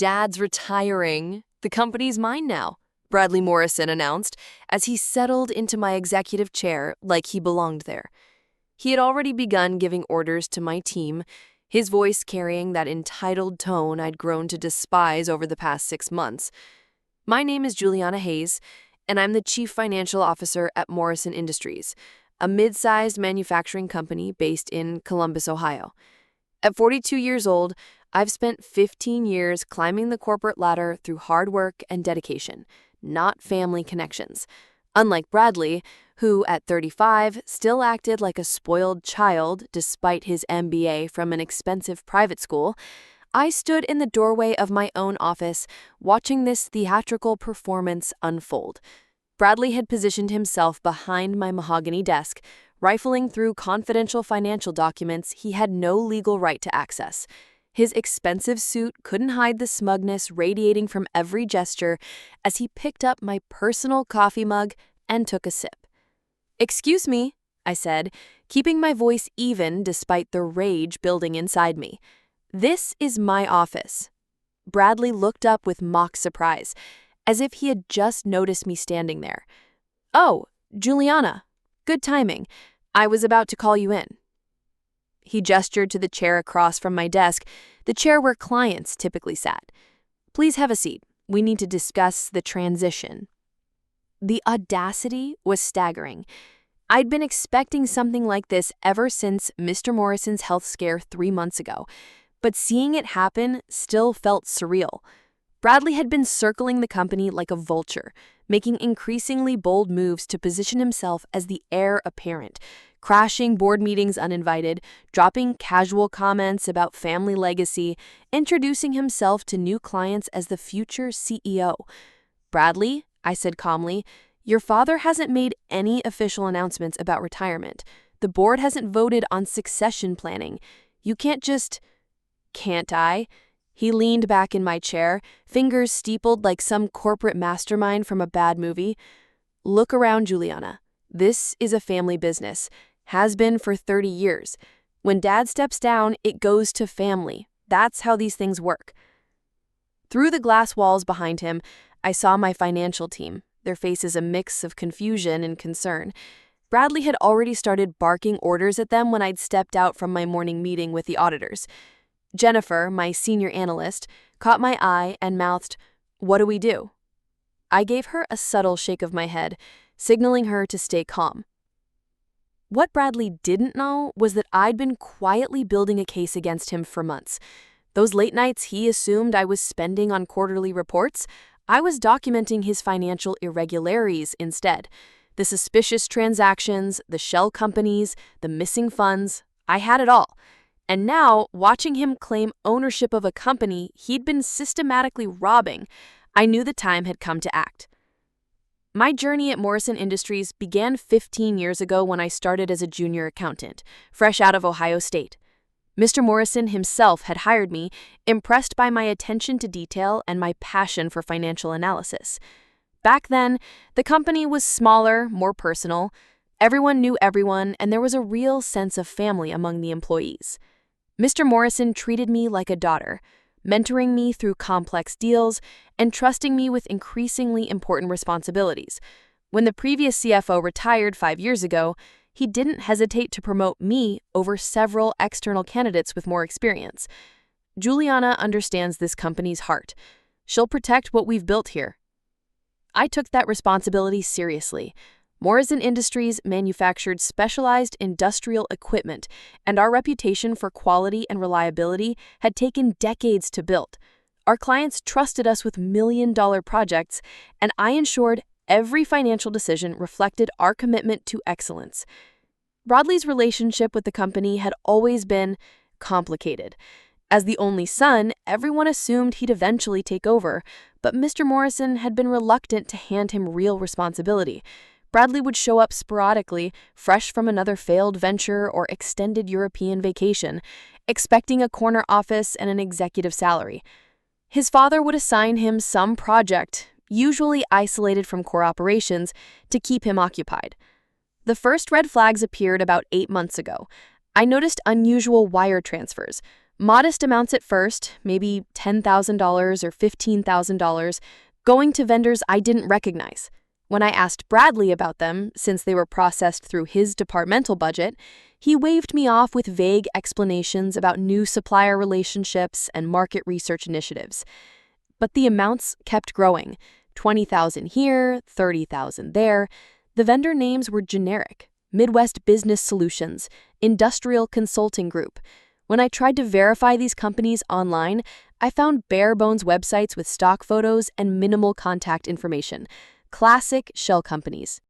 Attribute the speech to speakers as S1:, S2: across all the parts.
S1: Dad's retiring. The company's mine now," Bradley Morrison announced as he settled into my executive chair like he belonged there. He had already begun giving orders to my team, his voice carrying that entitled tone I'd grown to despise over the past 6 months. "My name is Juliana Hayes, and I'm the Chief Financial Officer at Morrison Industries, a mid-sized manufacturing company based in Columbus, Ohio. At 42 years old, I've spent 15 years climbing the corporate ladder through hard work and dedication, not family connections. Unlike Bradley, who at 35 still acted like a spoiled child despite his MBA from an expensive private school, I stood in the doorway of my own office watching this theatrical performance unfold. Bradley had positioned himself behind my mahogany desk, rifling through confidential financial documents he had no legal right to access. His expensive suit couldn't hide the smugness radiating from every gesture as he picked up my personal coffee mug and took a sip. "Excuse me," I said, keeping my voice even despite the rage building inside me. "This is my office." Bradley looked up with mock surprise, as if he had just noticed me standing there. "Oh, Juliana, good timing. I was about to call you in." He gestured to the chair across from my desk, the chair where clients typically sat. "Please have a seat. We need to discuss the transition." The audacity was staggering. I'd been expecting something like this ever since Mr. Morrison's health scare 3 months ago, but seeing it happen still felt surreal. Bradley had been circling the company like a vulture, making increasingly bold moves to position himself as the heir apparent, crashing board meetings uninvited, dropping casual comments about family legacy, introducing himself to new clients as the future CEO. "Bradley," I said calmly, "your father hasn't made any official announcements about retirement. The board hasn't voted on succession planning. You can't just—" "Can't I?" He leaned back in my chair, fingers steepled like some corporate mastermind from a bad movie. "Look around, Juliana. This is a family business. Has been for 30 years. When Dad steps down, it goes to family. That's how these things work." Through the glass walls behind him, I saw my financial team, their faces a mix of confusion and concern. Bradley had already started barking orders at them when I'd stepped out from my morning meeting with the auditors. Jennifer, my senior analyst, caught my eye and mouthed, "What do we do?" I gave her a subtle shake of my head, signaling her to stay calm. What Bradley didn't know was that I'd been quietly building a case against him for months. Those late nights he assumed I was spending on quarterly reports, I was documenting his financial irregularities instead. The suspicious transactions, the shell companies, the missing funds, I had it all. And now, watching him claim ownership of a company he'd been systematically robbing, I knew the time had come to act. My journey at Morrison Industries began 15 years ago when I started as a junior accountant, fresh out of Ohio State. Mr. Morrison himself had hired me, impressed by my attention to detail and my passion for financial analysis. Back then, the company was smaller, more personal. Everyone knew everyone, and there was a real sense of family among the employees. Mr. Morrison treated me like a daughter, mentoring me through complex deals and trusting me with increasingly important responsibilities. When the previous CFO retired 5 years ago, he didn't hesitate to promote me over several external candidates with more experience. Juliana understands this company's heart. She'll protect what we've built here. I took that responsibility seriously. Morrison Industries manufactured specialized industrial equipment, and our reputation for quality and reliability had taken decades to build. Our clients trusted us with million-dollar projects, and I ensured every financial decision reflected our commitment to excellence. Bradley's relationship with the company had always been complicated. As the only son, everyone assumed he'd eventually take over, but Mr. Morrison had been reluctant to hand him real responsibility. Bradley would show up sporadically, fresh from another failed venture or extended European vacation, expecting a corner office and an executive salary. His father would assign him some project, usually isolated from core operations, to keep him occupied. The first red flags appeared about 8 months ago. I noticed unusual wire transfers, Modest amounts at first, maybe $10,000 or $15,000, going to vendors I didn't recognize. When I asked Bradley about them, since they were processed through his departmental budget, he waved me off with vague explanations about new supplier relationships and market research initiatives. But the amounts kept growing. 20,000 here, 30,000 there. The vendor names were generic. Midwest Business Solutions, Industrial Consulting Group. When I tried to verify these companies online, I found bare-bones websites with stock photos and minimal contact information. Classic shell companies.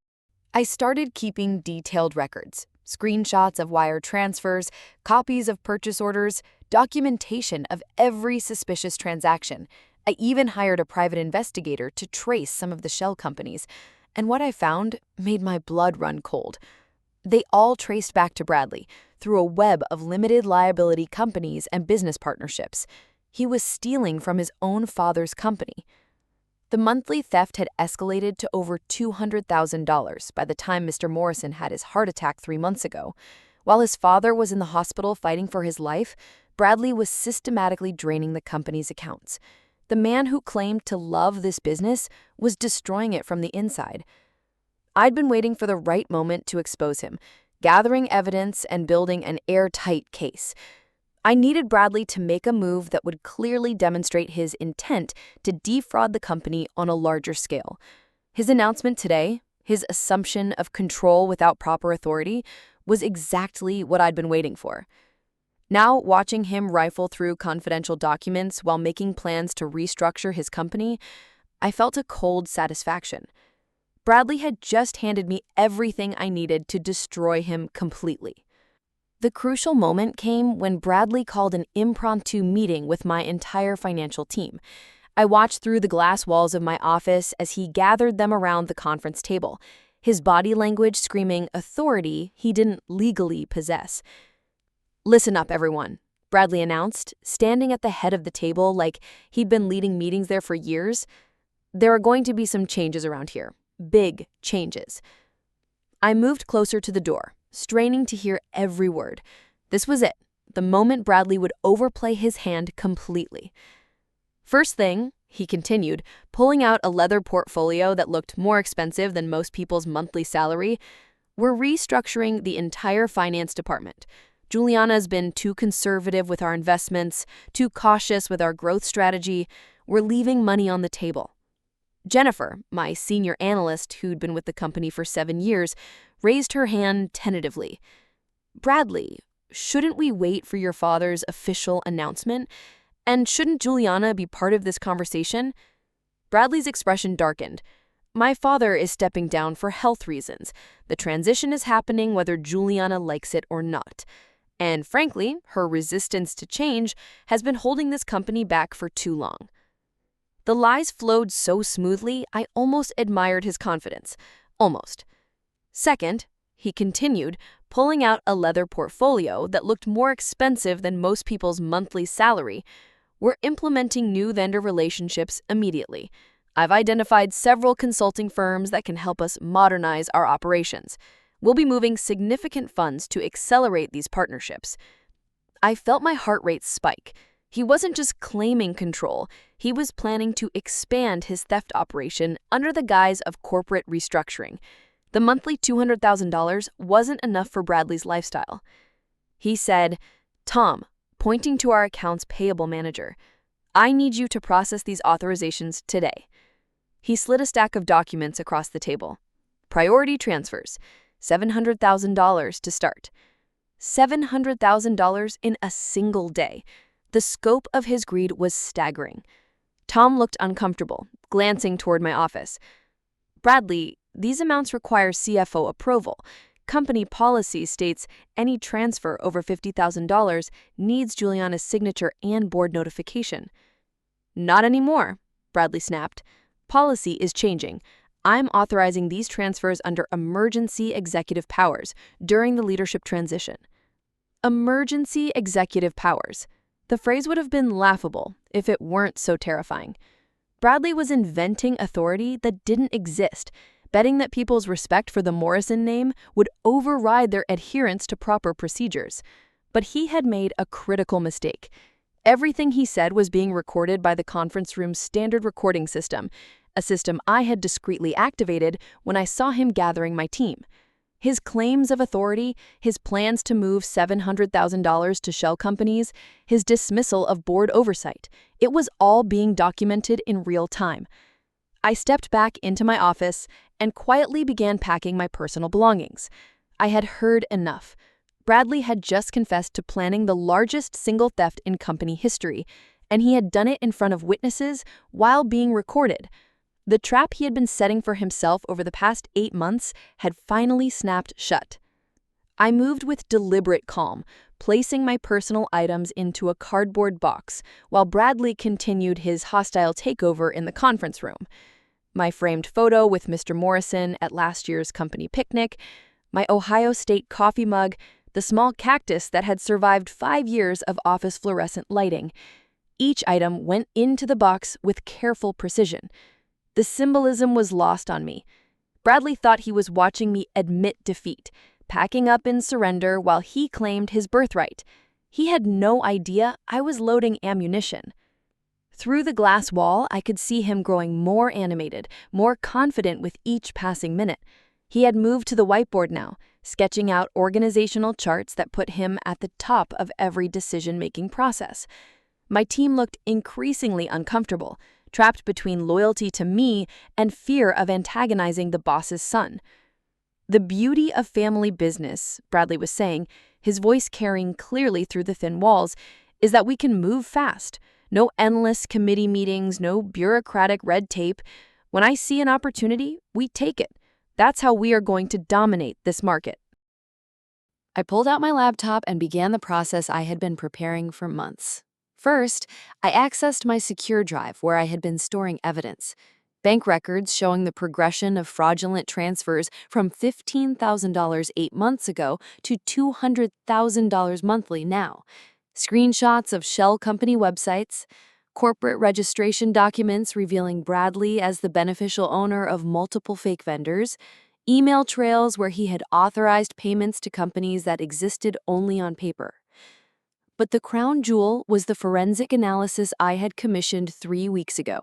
S1: I started keeping detailed records, screenshots of wire transfers, copies of purchase orders, documentation of every suspicious transaction. I even hired a private investigator to trace some of the shell companies, and what I found made my blood run cold. They all traced back to Bradley through a web of limited liability companies and business partnerships. He was stealing from his own father's company. The monthly theft had escalated to over $200,000 by the time Mr. Morrison had his heart attack 3 months ago. While his father was in the hospital fighting for his life, Bradley was systematically draining the company's accounts. The man who claimed to love this business was destroying it from the inside. I'd been waiting for the right moment to expose him, gathering evidence and building an airtight case. I needed Bradley to make a move that would clearly demonstrate his intent to defraud the company on a larger scale. His announcement today, his assumption of control without proper authority, was exactly what I'd been waiting for. Now, watching him rifle through confidential documents while making plans to restructure his company, I felt a cold satisfaction. Bradley had just handed me everything I needed to destroy him completely. The crucial moment came when Bradley called an impromptu meeting with my entire financial team. I watched through the glass walls of my office as he gathered them around the conference table, his body language screaming authority he didn't legally possess. "Listen up, everyone," Bradley announced, standing at the head of the table like he'd been leading meetings there for years. "There are going to be some changes around here. Big changes." I moved closer to the door, straining to hear every word. This was it, the moment Bradley would overplay his hand completely. "First thing," he continued, pulling out a leather portfolio that looked more expensive than most people's monthly salary, "we're restructuring the entire finance department. Juliana's been too conservative with our investments, too cautious with our growth strategy. We're leaving money on the table." Jennifer, my senior analyst who'd been with the company for 7 years, raised her hand tentatively. "Bradley, shouldn't we wait for your father's official announcement? And shouldn't Juliana be part of this conversation?" Bradley's expression darkened. "My father is stepping down for health reasons. The transition is happening whether Juliana likes it or not. And frankly, her resistance to change has been holding this company back for too long." The lies flowed so smoothly, I almost admired his confidence. Almost. "Second," he continued, pulling out a leather portfolio that looked more expensive than most people's monthly salary, "we're implementing new vendor relationships immediately. I've identified several consulting firms that can help us modernize our operations. We'll be moving significant funds to accelerate these partnerships." I felt my heart rate spike. He wasn't just claiming control, he was planning to expand his theft operation under the guise of corporate restructuring. The monthly $200,000 wasn't enough for Bradley's lifestyle. He said, "Tom," pointing to our accounts payable manager, "I need you to process these authorizations today." He slid a stack of documents across the table. "Priority transfers, $700,000 to start." $700,000 in a single day. The scope of his greed was staggering. Tom looked uncomfortable, glancing toward my office. "Bradley, these amounts require CFO approval. Company policy states any transfer over $50,000 needs Juliana's signature and board notification." "Not anymore," Bradley snapped. "Policy is changing. I'm authorizing these transfers under emergency executive powers during the leadership transition." Emergency executive powers. The phrase would have been laughable if it weren't so terrifying. Bradley was inventing authority that didn't exist, betting that people's respect for the Morrison name would override their adherence to proper procedures. But he had made a critical mistake. Everything he said was being recorded by the conference room's standard recording system, a system I had discreetly activated when I saw him gathering my team. His claims of authority, his plans to move $700,000 to shell companies, his dismissal of board oversight, it was all being documented in real time. I stepped back into my office and quietly began packing my personal belongings. I had heard enough. Bradley had just confessed to planning the largest single theft in company history, and he had done it in front of witnesses while being recorded. The trap he had been setting for himself over the past 8 months had finally snapped shut. I moved with deliberate calm, placing my personal items into a cardboard box, while Bradley continued his hostile takeover in the conference room. My framed photo with Mr. Morrison at last year's company picnic, my Ohio State coffee mug, the small cactus that had survived 5 years of office fluorescent lighting. Each item went into the box with careful precision. The symbolism was lost on me. Bradley thought he was watching me admit defeat, packing up in surrender while he claimed his birthright. He had no idea I was loading ammunition. Through the glass wall, I could see him growing more animated, more confident with each passing minute. He had moved to the whiteboard now, sketching out organizational charts that put him at the top of every decision-making process. My team looked increasingly uncomfortable, trapped between loyalty to me and fear of antagonizing the boss's son. The beauty of family business, Bradley was saying, his voice carrying clearly through the thin walls, is that we can move fast. No endless committee meetings, no bureaucratic red tape. When I see an opportunity, we take it. That's how we are going to dominate this market. I pulled out my laptop and began the process I had been preparing for months. First, I accessed my secure drive where I had been storing evidence. Bank records showing the progression of fraudulent transfers from $15,000 8 months ago to $200,000 monthly now. Screenshots of shell company websites, corporate registration documents revealing Bradley as the beneficial owner of multiple fake vendors, email trails where he had authorized payments to companies that existed only on paper. But the crown jewel was the forensic analysis I had commissioned 3 weeks ago.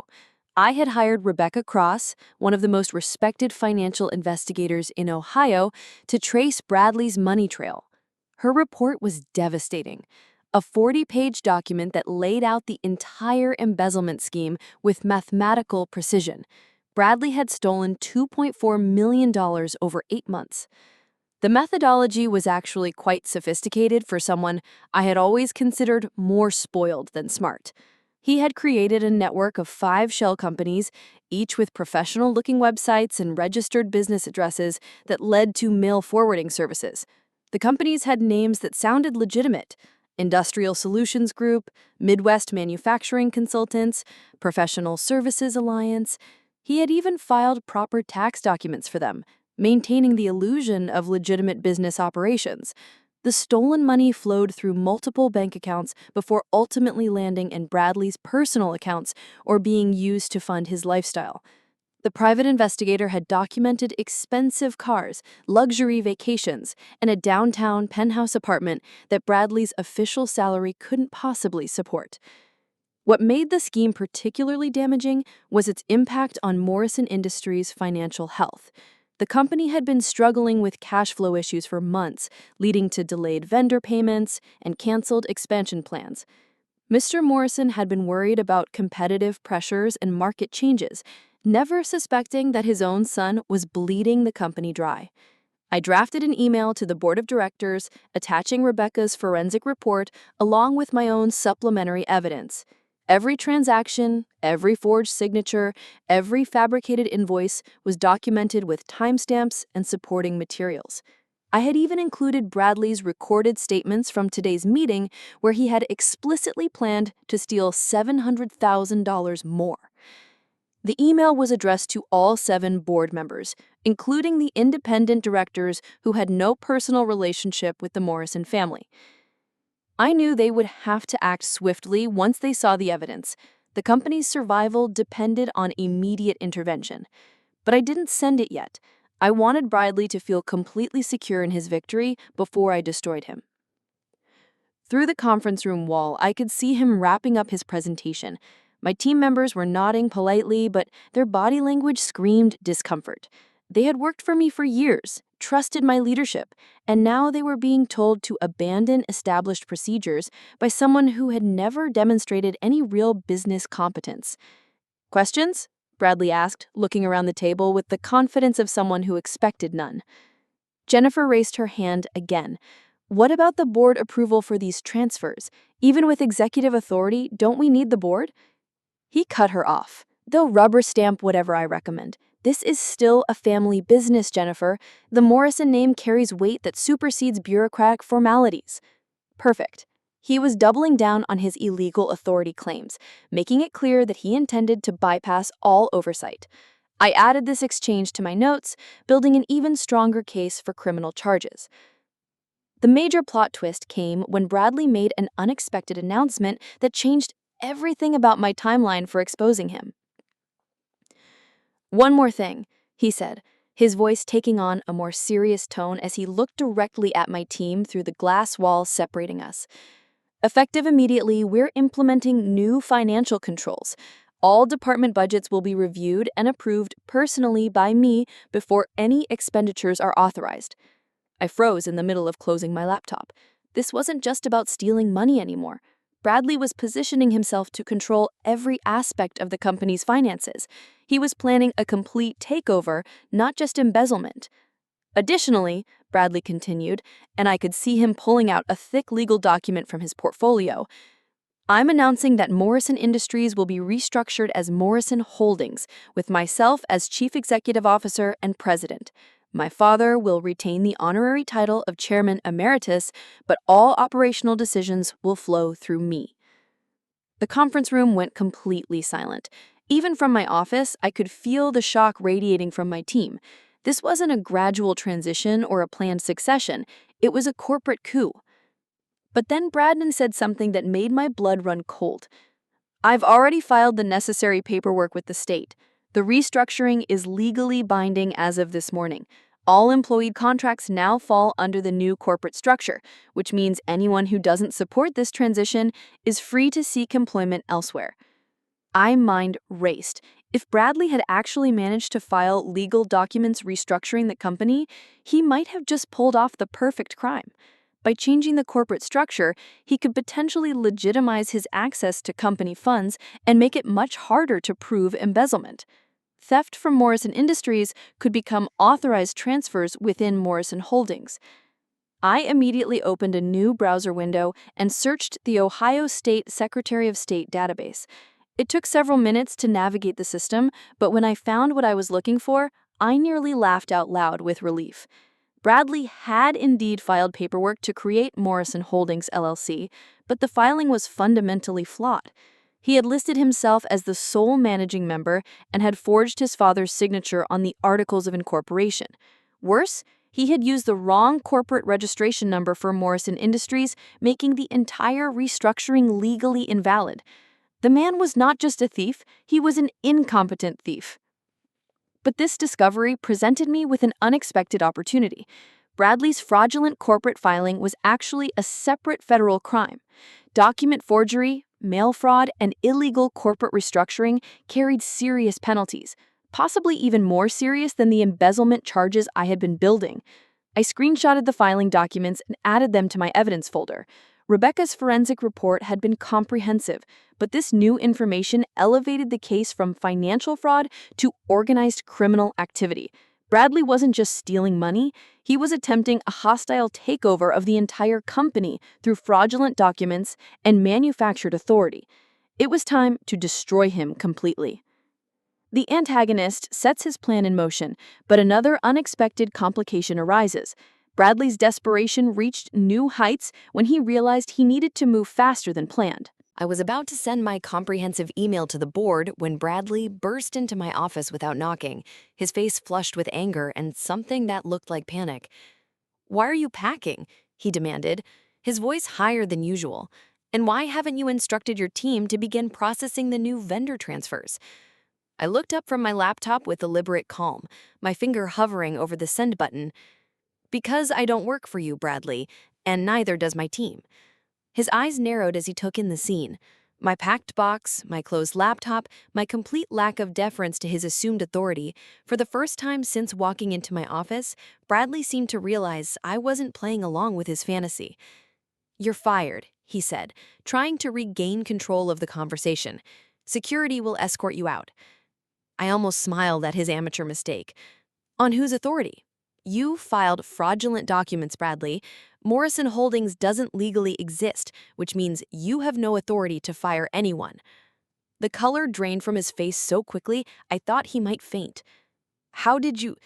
S1: I had hired Rebecca Cross, one of the most respected financial investigators in Ohio, to trace Bradley's money trail. Her report was devastating. A 40-page document that laid out the entire embezzlement scheme with mathematical precision. Bradley had stolen $2.4 million over 8 months. The methodology was actually quite sophisticated for someone I had always considered more spoiled than smart. He had created a network of 5 shell companies, each with professional-looking websites and registered business addresses that led to mail forwarding services. The companies had names that sounded legitimate: Industrial Solutions Group, Midwest Manufacturing Consultants, Professional Services Alliance. He had even filed proper tax documents for them, maintaining the illusion of legitimate business operations. The stolen money flowed through multiple bank accounts before ultimately landing in Bradley's personal accounts or being used to fund his lifestyle. The private investigator had documented expensive cars, luxury vacations, and a downtown penthouse apartment that Bradley's official salary couldn't possibly support. What made the scheme particularly damaging was its impact on Morrison Industries' financial health. The company had been struggling with cash flow issues for months, leading to delayed vendor payments and canceled expansion plans. Mr. Morrison had been worried about competitive pressures and market changes, never suspecting that his own son was bleeding the company dry. I drafted an email to the board of directors, attaching Rebecca's forensic report along with my own supplementary evidence. Every transaction, every forged signature, every fabricated invoice was documented with timestamps and supporting materials. I had even included Bradley's recorded statements from today's meeting where he had explicitly planned to steal $700,000 more. The email was addressed to all 7 board members, including the independent directors who had no personal relationship with the Morrison family. I knew they would have to act swiftly once they saw the evidence. The company's survival depended on immediate intervention. But I didn't send it yet. I wanted Bradley to feel completely secure in his victory before I destroyed him. Through the conference room wall, I could see him wrapping up his presentation. My team members were nodding politely, but their body language screamed discomfort. They had worked for me for years, trusted my leadership, and now they were being told to abandon established procedures by someone who had never demonstrated any real business competence. Questions? Bradley asked, looking around the table with the confidence of someone who expected none. Jennifer raised her hand again. What about the board approval for these transfers? Even with executive authority, don't we need the board? He cut her off. They'll rubber stamp whatever I recommend. This is still a family business, Jennifer. The Morrison name carries weight that supersedes bureaucratic formalities. Perfect. He was doubling down on his illegal authority claims, making it clear that he intended to bypass all oversight. I added this exchange to my notes, building an even stronger case for criminal charges. The major plot twist came when Bradley made an unexpected announcement that changed everything about my timeline for exposing him. One more thing, he said, his voice taking on a more serious tone as he looked directly at my team through the glass wall separating us. Effective immediately, we're implementing new financial controls. All department budgets will be reviewed and approved personally by me before any expenditures are authorized. I froze in the middle of closing my laptop. This wasn't just about stealing money anymore. Bradley was positioning himself to control every aspect of the company's finances. He was planning a complete takeover, not just embezzlement. Additionally, Bradley continued, and I could see him pulling out a thick legal document from his portfolio. I'm announcing that Morrison Industries will be restructured as Morrison Holdings, with myself as Chief Executive Officer and President. My father will retain the honorary title of Chairman Emeritus, but all operational decisions will flow through me. The conference room went completely silent. Even from my office, I could feel the shock radiating from my team. This wasn't a gradual transition or a planned succession. It was a corporate coup. But then Bradman said something that made my blood run cold. I've already filed the necessary paperwork with the state. The restructuring is legally binding as of this morning. All employee contracts now fall under the new corporate structure, which means anyone who doesn't support this transition is free to seek employment elsewhere. My mind raced. If Bradley had actually managed to file legal documents restructuring the company, he might have just pulled off the perfect crime. By changing the corporate structure, he could potentially legitimize his access to company funds and make it much harder to prove embezzlement. Theft from Morrison Industries could become authorized transfers within Morrison Holdings. I immediately opened a new browser window and searched the Ohio State Secretary of State database. It took several minutes to navigate the system, but when I found what I was looking for, I nearly laughed out loud with relief. Bradley had indeed filed paperwork to create Morrison Holdings LLC, but the filing was fundamentally flawed. He had listed himself as the sole managing member and had forged his father's signature on the Articles of Incorporation. Worse, he had used the wrong corporate registration number for Morrison Industries, making the entire restructuring legally invalid. The man was not just a thief, he was an incompetent thief. But this discovery presented me with an unexpected opportunity. Bradley's fraudulent corporate filing was actually a separate federal crime. Document forgery, mail fraud, and illegal corporate restructuring carried serious penalties, possibly even more serious than the embezzlement charges I had been building. I screenshotted the filing documents and added them to my evidence folder. Rebecca's forensic report had been comprehensive, but this new information elevated the case from financial fraud to organized criminal activity. Bradley wasn't just stealing money, he was attempting a hostile takeover of the entire company through fraudulent documents and manufactured authority. It was time to destroy him completely. The antagonist sets his plan in motion, but another unexpected complication arises. Bradley's desperation reached new heights when he realized he needed to move faster than planned. I was about to send my comprehensive email to the board when Bradley burst into my office without knocking, his face flushed with anger and something that looked like panic. "Why are you packing?" he demanded, his voice higher than usual. "And why haven't you instructed your team to begin processing the new vendor transfers?" I looked up from my laptop with deliberate calm, my finger hovering over the send button. "Because I don't work for you, Bradley, and neither does my team." His eyes narrowed as he took in the scene. My packed box, my closed laptop, my complete lack of deference to his assumed authority. For the first time since walking into my office, Bradley seemed to realize I wasn't playing along with his fantasy. "You're fired," he said, trying to regain control of the conversation. "Security will escort you out." I almost smiled at his amateur mistake. "On whose authority?" "You filed fraudulent documents, Bradley. Morrison Holdings doesn't legally exist, which means you have no authority to fire anyone." The color drained from his face so quickly, I thought he might faint. How did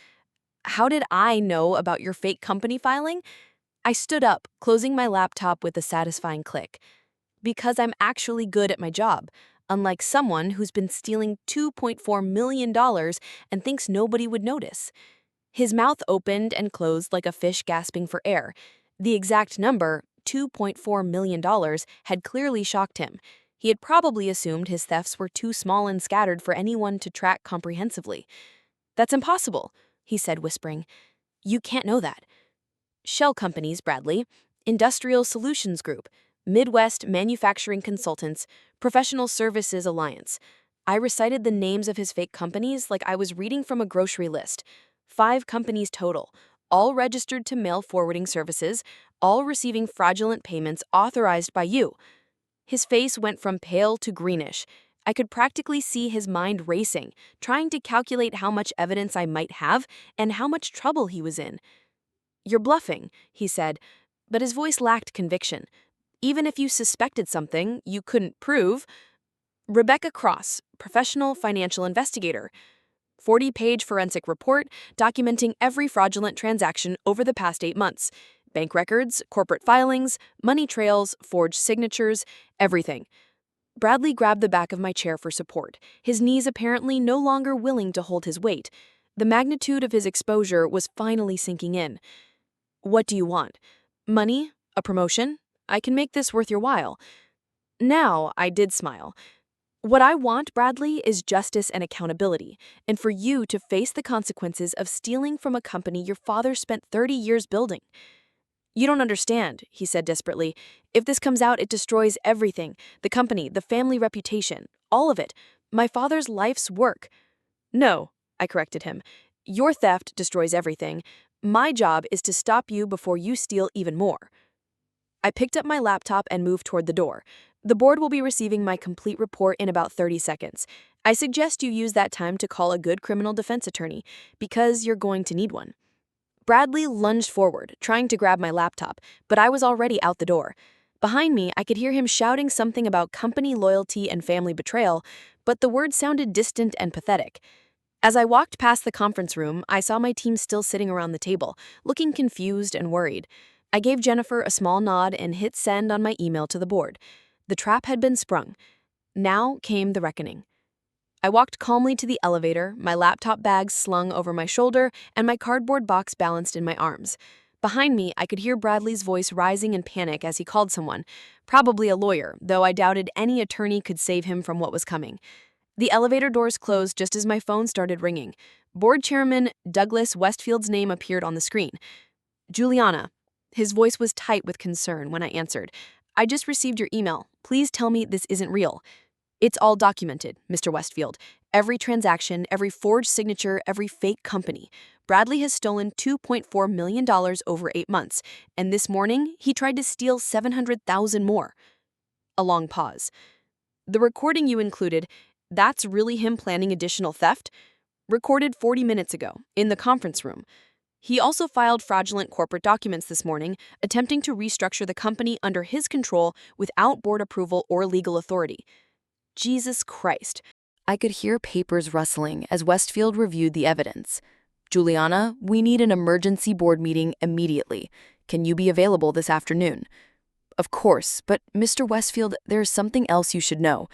S1: I know about your fake company filing?" I stood up, closing my laptop with a satisfying click. "Because I'm actually good at my job, unlike someone who's been stealing $2.4 million and thinks nobody would notice." His mouth opened and closed like a fish gasping for air. The exact number, $2.4 million, had clearly shocked him. He had probably assumed his thefts were too small and scattered for anyone to track comprehensively. "That's impossible," he said, whispering. "You can't know that." "Shell companies, Bradley. Industrial Solutions Group, Midwest Manufacturing Consultants, Professional Services Alliance." I recited the names of his fake companies like I was reading from a grocery list. 5 companies total, all registered to mail forwarding services, all receiving fraudulent payments authorized by you. His face went from pale to greenish. I could practically see his mind racing, trying to calculate how much evidence I might have and how much trouble he was in. "You're bluffing," he said, but his voice lacked conviction. "Even if you suspected something you couldn't prove." "Rebecca Cross, professional financial investigator. 40-page forensic report documenting every fraudulent transaction over the past 8 months. Bank records, corporate filings, money trails, forged signatures, everything." Bradley grabbed the back of my chair for support, his knees apparently no longer willing to hold his weight. The magnitude of his exposure was finally sinking in. "What do you want? Money? A promotion? I can make this worth your while." Now I did smile. "What I want, Bradley, is justice and accountability, and for you to face the consequences of stealing from a company your father spent 30 years building." "You don't understand," he said desperately. "If this comes out, it destroys everything. The company, the family reputation, all of it. My father's life's work." "No," I corrected him. "Your theft destroys everything. My job is to stop you before you steal even more." I picked up my laptop and moved toward the door. "The board will be receiving my complete report in about 30 seconds. I suggest you use that time to call a good criminal defense attorney, because you're going to need one." Bradley lunged forward, trying to grab my laptop, but I was already out the door. Behind me, I could hear him shouting something about company loyalty and family betrayal, but the words sounded distant and pathetic. As I walked past the conference room, I saw my team still sitting around the table, looking confused and worried. I gave Jennifer a small nod and hit send on my email to the board. The trap had been sprung. Now came the reckoning. I walked calmly to the elevator, my laptop bag slung over my shoulder and my cardboard box balanced in my arms. Behind me, I could hear Bradley's voice rising in panic as he called someone, probably a lawyer, though I doubted any attorney could save him from what was coming. The elevator doors closed just as my phone started ringing. Board Chairman Douglas Westfield's name appeared on the screen. "Juliana." His voice was tight with concern when I answered. "I just received your email. Please tell me this isn't real." "It's all documented, Mr. Westfield. Every transaction, every forged signature, every fake company. Bradley has stolen $2.4 million over 8 months, and this morning he tried to steal $700,000 more." A long pause. "The recording you included, that's really him planning additional theft? Recorded 40 minutes ago, in the conference room. He also filed fraudulent corporate documents this morning, attempting to restructure the company under his control without board approval or legal authority." Jesus Christ. I could hear papers rustling as Westfield reviewed the evidence. "Juliana, we need an emergency board meeting immediately. Can you be available this afternoon?" "Of course, but Mr. Westfield, there's something else you should know.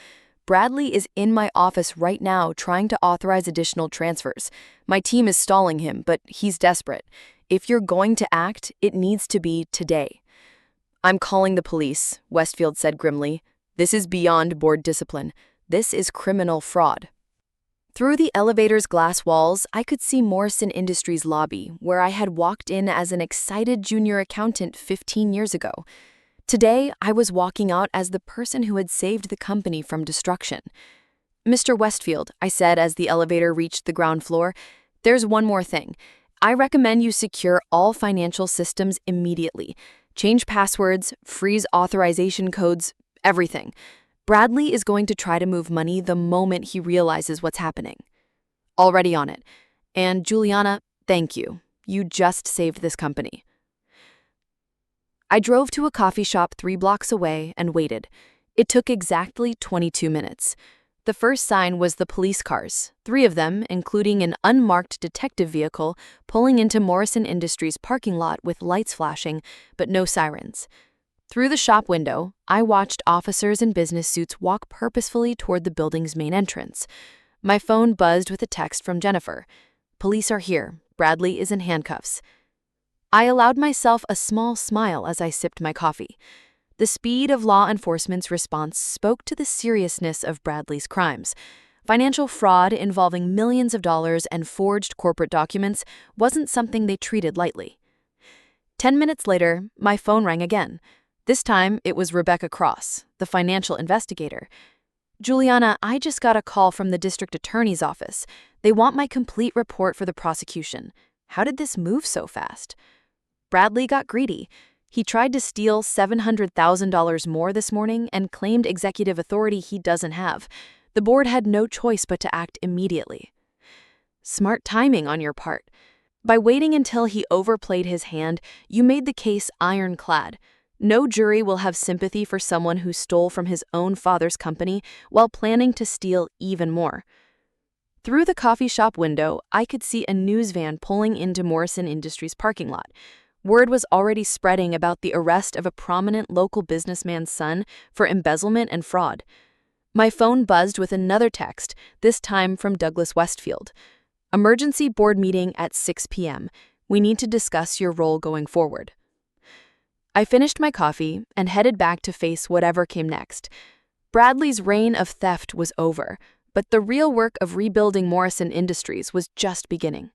S1: Bradley is in my office right now trying to authorize additional transfers. My team is stalling him, but he's desperate. If you're going to act, it needs to be today." "I'm calling the police," Westfield said grimly. "This is beyond board discipline. This is criminal fraud." Through the elevator's glass walls, I could see Morrison Industries' lobby, where I had walked in as an excited junior accountant 15 years ago. Today, I was walking out as the person who had saved the company from destruction. "Mr. Westfield," I said as the elevator reached the ground floor, "there's one more thing. I recommend you secure all financial systems immediately. Change passwords, freeze authorization codes, everything. Bradley is going to try to move money the moment he realizes what's happening." "Already on it. And Juliana, thank you. You just saved this company." I drove to a coffee shop 3 blocks away and waited. It took exactly 22 minutes. The first sign was the police cars, 3 of them, including an unmarked detective vehicle, pulling into Morrison Industries' parking lot with lights flashing, but no sirens. Through the shop window, I watched officers in business suits walk purposefully toward the building's main entrance. My phone buzzed with a text from Jennifer. "Police are here. Bradley is in handcuffs." I allowed myself a small smile as I sipped my coffee. The speed of law enforcement's response spoke to the seriousness of Bradley's crimes. Financial fraud involving millions of dollars and forged corporate documents wasn't something they treated lightly. 10 minutes later, my phone rang again. This time, it was Rebecca Cross, the financial investigator. "Juliana, I just got a call from the district attorney's office. They want my complete report for the prosecution. How did this move so fast?" Bradley got greedy. He tried to steal $700,000 more this morning and claimed executive authority he doesn't have. The board had no choice but to act immediately. Smart timing on your part. By waiting until he overplayed his hand, you made the case ironclad. No jury will have sympathy for someone who stole from his own father's company while planning to steal even more. Through the coffee shop window, I could see a news van pulling into Morrison Industries' parking lot. Word was already spreading about the arrest of a prominent local businessman's son for embezzlement and fraud. My phone buzzed with another text, this time from Douglas Westfield. "Emergency board meeting at 6 p.m. We need to discuss your role going forward." I finished my coffee and headed back to face whatever came next. Bradley's reign of theft was over, but the real work of rebuilding Morrison Industries was just beginning.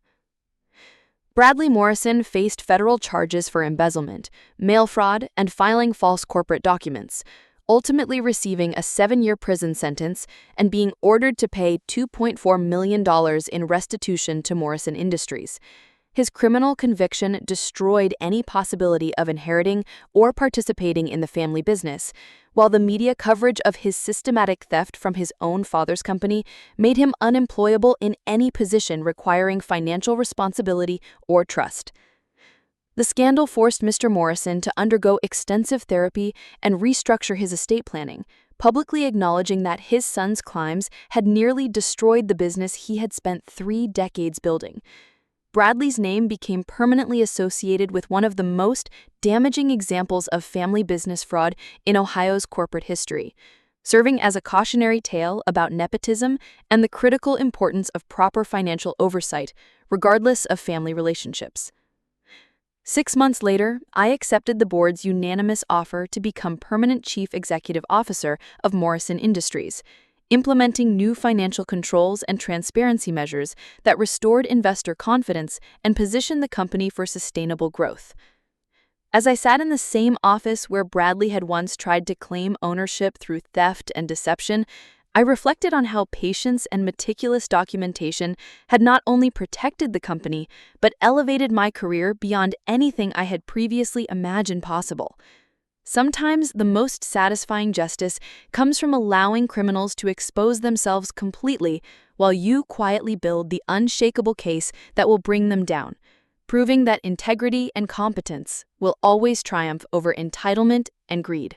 S1: Bradley Morrison faced federal charges for embezzlement, mail fraud, and filing false corporate documents, ultimately receiving a 7-year prison sentence and being ordered to pay $2.4 million in restitution to Morrison Industries. His criminal conviction destroyed any possibility of inheriting or participating in the family business, while the media coverage of his systematic theft from his own father's company made him unemployable in any position requiring financial responsibility or trust. The scandal forced Mr. Morrison to undergo extensive therapy and restructure his estate planning, publicly acknowledging that his son's crimes had nearly destroyed the business he had spent 3 decades building. Bradley's name became permanently associated with one of the most damaging examples of family business fraud in Ohio's corporate history, serving as a cautionary tale about nepotism and the critical importance of proper financial oversight, regardless of family relationships. 6 months later, I accepted the board's unanimous offer to become permanent chief executive officer of Morrison Industries, implementing new financial controls and transparency measures that restored investor confidence and positioned the company for sustainable growth. As I sat in the same office where Bradley had once tried to claim ownership through theft and deception, I reflected on how patience and meticulous documentation had not only protected the company, but elevated my career beyond anything I had previously imagined possible. Sometimes the most satisfying justice comes from allowing criminals to expose themselves completely while you quietly build the unshakable case that will bring them down, proving that integrity and competence will always triumph over entitlement and greed.